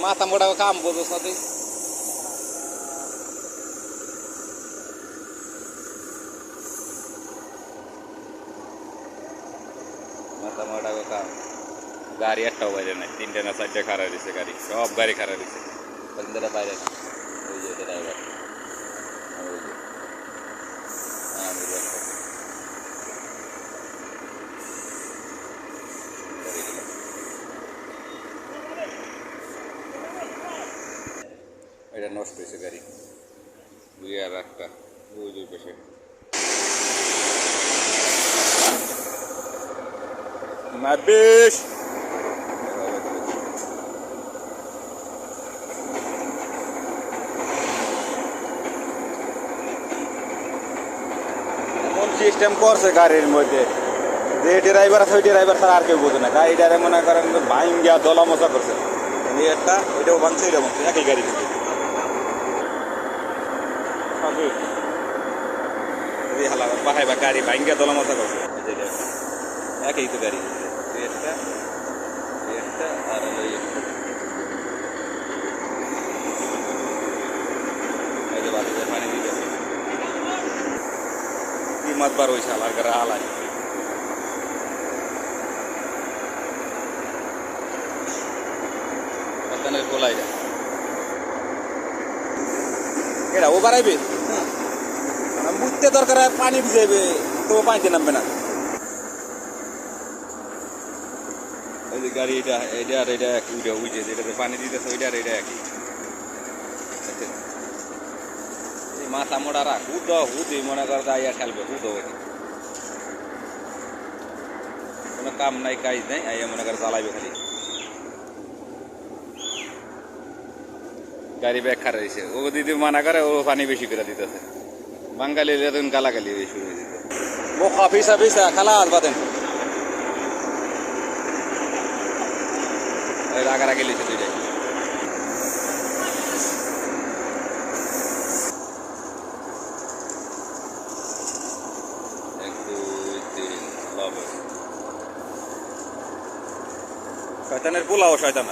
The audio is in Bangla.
মাথা মোটা কাম বোঝো সাথে মাথা মোটা কাম গাড়ি একটাও বাইরে নাই 3টে না 4টে খারাপ দিছে গাড়ি সব গাড়ি খারাপ দিছে বন্ধুরা বাইরে না ওই যে ড্রাইভার ওই যে আমি এটা নষ্ট হয়েছে গাড়ি দুই আর একটা দুই পাশে বেশ এমন সিস্টেম করছে গাড়ির মধ্যে যে ড্রাইভার আছে ওই ড্রাইভার ছাড়া আর কেউ বোঝে না গাড়িটারে মনে করেন ভাঙ্গিয়া দলা মশা করছে একটা এটাও ভাঙছে এটা ভাঙছে একই গাড়ি হালা বাহাই বা গাড়ি ভাঙ্গিয়া দলা মশা করছে একই তো গাড়ি একটা একটা আর পানি দিতেছে কি মাছ বার হয়েছে হালার করে হালাই গোলাই এটা ও বাড়াইবে বুঝতে দরকার পানি ভিজাইবে তো পানিতে নামবে না ওই যে গাড়ি এটা এটা আর এটা একই উঠে উঠে যেটাতে পানি দিতেছে ওইটা আর এটা একই মাথা মোটা রাখ হুদ মনে কর আইয়া ঠেলবে হুদ কোনো কাম নাই কাজ নাই আইয়া মনে কর জ্বালাইবে খালি গাড়ি ব্যাগ খারাপ হয়েছে ও দিদি মানা করে ও পানি বেশি করে দিতেছে বাঙালি তখন গালাগালি শুরু হয়ে দিত ও পিসা পিসা খালা বাদেন রাগারাগি লিখে দুইটাই শয়তানের পোলাও শয়তান